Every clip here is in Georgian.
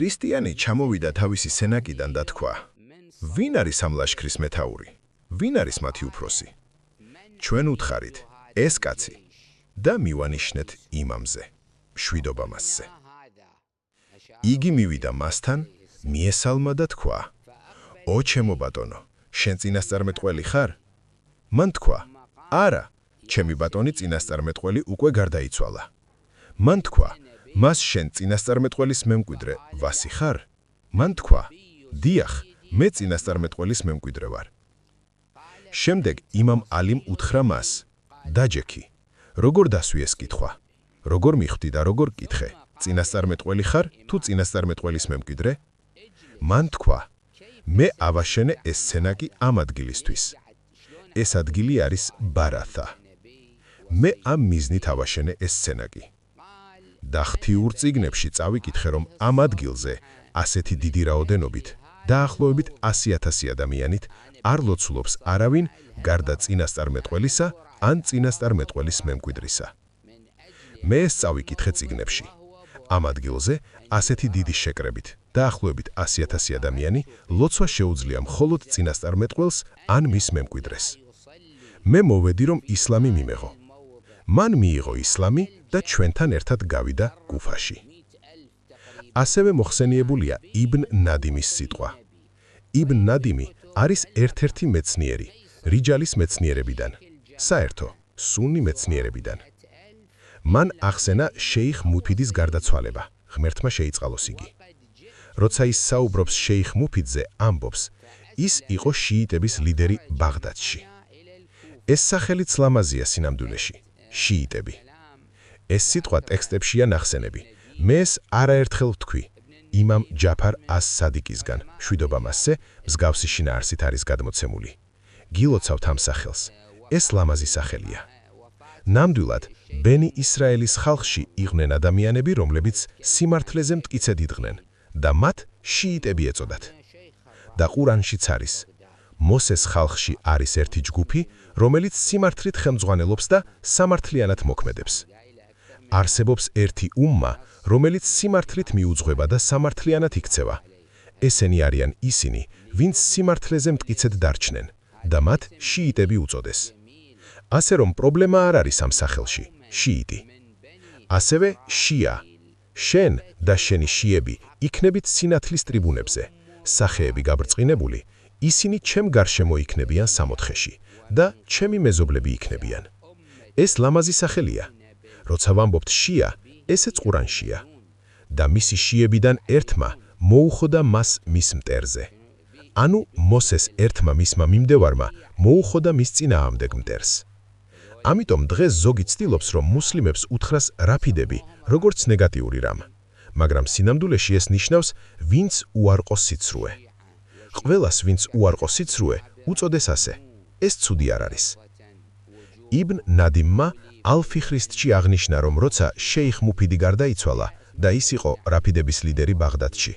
ქრისტიანი ჩამოვიდა თავისი სენაკიდან და თქვა: ვინ არის ამ ლაშქრის მეთაური? ვინ არის მათი უფროსი? ჩვენ უთხარით, ეს კაცი და მივანიშნეთ იმამზე, მშვიდობა მასზე. იგი მივიდა მასთან, მიესალმა და თქვა: ო ჩემო ბატონო, შენ წინასწარმეტყველი ხარ? მან თქვა: არა, ჩემი ბატონი წინასწარმეტყველი უკვე გარდაიცვალა. მან თქვა: მას შენ წინასწარმეტყველის მემკვიდრე ვასი ხარ? მან თქვა: დიახ, მე წინასწარმეტყველის მემკვიდრე ვარ. შემდეგ იმამ ალიმ უთხრა მას: დაჯექი, როგორ დასვი ეს კითხვა? როგორ მიხვდი და როგორ კითხე? წინასწარმეტყველი ხარ თუ წინასწარმეტყველის მემკვიდრე? მან თქვა: მე ავაშენე ეს სენაკი ამ ადგილისთვის. ეს ადგილი არის ბარათა. მე ამ მიზნით ავაშენე ეს სენაკი. და ღვთიურ წიგნებში წავიკითხე, რომ ამ ადგილზე ასეთი დიდი რაოდენობით, დაახლოებით 100,000 ადამიანით არ ლოცულობს არავინ გარდა წინასწარმეტყველისა ან წინასწარმეტყველის მემკვიდრისა. მე ეს წავიკითხე წიგნებში. ამ ადგილზე ასეთი დიდი შეკრებით, დაახლოებით 100,000 ადამიანი ლოცვა შეუძლია მხოლოდ წინასწარმეტყველს ან მის მემკვიდრეს. მე მოვედი, რომ ისლამი მიმეღო. მან მიიღო ისლამი და ჩვენთან ერთად გავიდა კუფაში. ასევე მოხსენიებულია იბნ ნადიმის სიტყვა. იბნ ნადიმი არის ერთ-ერთი მეცნიერი, რიჯალის მეცნიერებიდან, საერთო, სუნი მეცნიერებიდან. მან ახსენა შეიხ მუფიდის გარდაცვალება, ღმერთმა შეიწყალოს იგი. როცა ის საუბრობს შეიხ მუფიდზე, ამბობს, ის იყო შიიტების ლიდერი ბაღდადში. ეს სახელიც ლამაზია სინამდვილეში, შიიტები. ეს სიტყვა ტექსტებშია ნახსენები. მე ეს არაერთხელ ვთქვი, იმამ ჯაფარ ას-სადიკისგან, მშვიდობა მასზე, მსგავსი შინაარსით არის გადმოცემული. გილოცავთ ამ სახელს. ეს ლამაზი სახელია. ნამდვილად, ბენი ისრაელის ხალხში იყვნენ ადამიანები, რომლებიც სიმართლეზე მტკიცედ იდგნენ და მათ შიიტები ეწოდათ. და ყურანშიც არის: მოსეს ხალხში არის ერთი ჯგუფი, რომელიც სიმართლით ხელმძღვანელობს და სამართლიანად მოქმედებს. არსებობს ერთი უმმა, რომელიც სიმართლით მიუძღვება და სამართლიანად იქცევა. ესენი არიან ისინი, ვინც სიმართლეზე მტკიცედ დარჩნენ და მათ შიიტები უწოდეს. ასე რომ პრობლემა არ არის ამ სახელში, შიიტი. ასევე შია. შენ და შენი შიები იქნებით სინათლის ტრიბუნებზე, სახეები გაბრწყინებული, ისინი ჩემ გარშემო იქნებიან სამოთხეში და ჩემი მეზობლები იქნებიან. ეს ლამაზი სახელია. როცა ვამბობთ შია, ესეც ყურანშია. და მისი შიებიდან ერთმა მოუხოდა მას მის მტერზე. ანუ მოსეს ერთმა მისმა მიმდევარმა მოუხოდა მის წინააღმდეგ მტერს. ამიტომ დღეს ზოგი ცდილობს, რომ მუსლიმებს უთხრას რაფიდები, როგორც ნეგატიური რამ. მაგრამ სინამდვილეში ეს ნიშნავს, ვინც უარყოს სიცრუე. ყველას, ვინც უარყოს სიცრუე, უწოდეს ასე. ეს ცუდი არ არის. იბნ ნადიმმა ალ-ფიხრისტში აღნიშნა, რომ როცა შეიხ მუფიდი გარდაიცვალა და ის იყო რაფიდების ლიდერი ბაღდადში,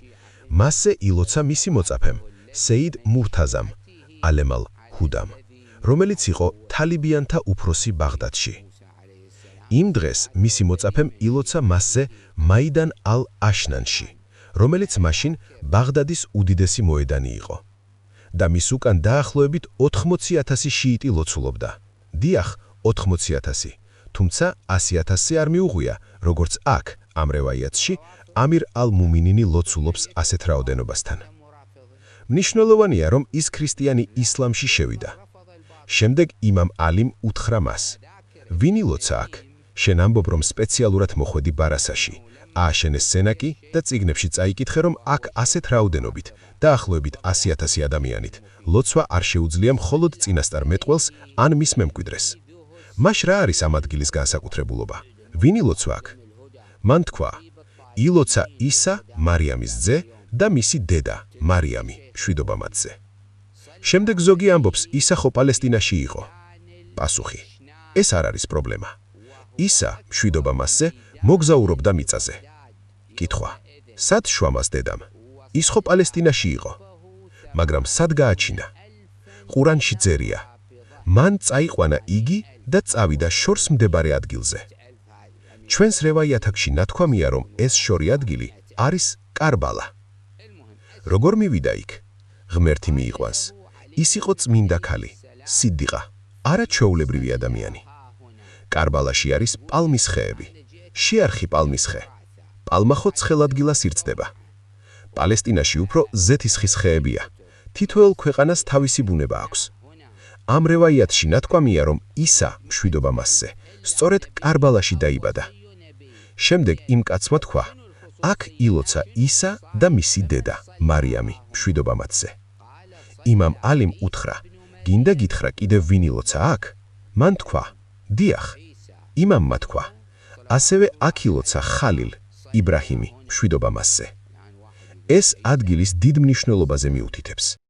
მასზე ილოცა მისი მოწაფემ, სეიდ მურთაზამ, ალემალ ჰუდამ, რომელიც იყო თალიბიანთა უფროსი ბაღდადში. იმ დღეს მისი მოწაფემ ილოცა მასზე მაიდან ალ-აშნანში, რომელიც მაშინ ბაღდადის უდიდესი მოედანი იყო. და მის უკან დაახლოებით 80,000 შიიტი ლოცულობდა. დიახ, 80,000, თუმცა 100,000-ზე არ მიუღვია, როგორც აქ, ამ რევაიათში, ამირ ალ-მუმინინი ლოცულობს ასეთ რაოდენობასთან. მნიშვნელოვანია, რომ ის ქრისტიანი ისლამში შევიდა. შემდეგ იმამ ალიმ უთხრა მას: ვინ ილოცა აქ? შენ ამბობ, რომ სპეციალურად მოხვედი ბარასაში. ააშენე სენაკი და წიგნებში წაიკითხე, რომ აქ ასეთ რაოდენობით, დაახლოებით 100,000 ადამიანით, ლოცვა არ შეუძლია მხოლოდ წინასწარმეტყველს ან მის მემკვიდრეს. მაშ რა არის ამ ადგილის განსაკუთრებულობა? ვინ ილოცვა აქ? მან თქვა: ილოცა ისა, მარიამის ძე და მისი დედა, მარიამი, მშვიდობა მათზე. შემდეგ ზოგი ამბობს, ისა ხო პალესტინაში იყო? პასუხი: ეს არ არის პრობლემა. ისა, მშვიდობა მასზე, მოგზაურობდა მიწაზე. კითხვა: სად შვა დედამ? ის ხო პალესტინაში იყო? მაგრამ სად გააჩინა? ყურანში წერია: მან წაიყვანა იგი და წავიდა შორს მდებარე ადგილზე. ჩვენს რევაიათებში ნათქვამია, რომ ეს შორი ადგილი არის კარბალა. როგორ მივიდა იქ? ღმერთი მიიყვანს. ის იყო წმინდა ქალი, სიდიყა, არა ჩვეულებრივი ადამიანი. კარბალაში არის პალმის ხეები. შეარხი პალმის ხე. პალმა ხო ცხელ ადგილას ირწდება. პალესტინაში უფრო ზეთისხის ხეებია. თითოეულ ქვეყანას თავისი ბუნება აქვს. ამ რევაიათში ნათქვამია, რომ ისა, მშვიდობა მასზე, სწორედ კარბალაში დაიბადა. შემდეგ იმ კაცმა თქვა, აქ ილოცა ისა და მისი დედა, მარიამი, მშვიდობა მათზე. იმამ ალიმ უთხრა, გინდა გითხრა კიდევ ვინ ილოცა აქ? მან თქვა, დიახ. იმამმა თქვა, ასევე აქ ილოცა ხალილ, იბრაჰიმი, მშვიდობა მასზე. ეს ადგილის დიდ მნიშვნელობაზე მიუთითებს.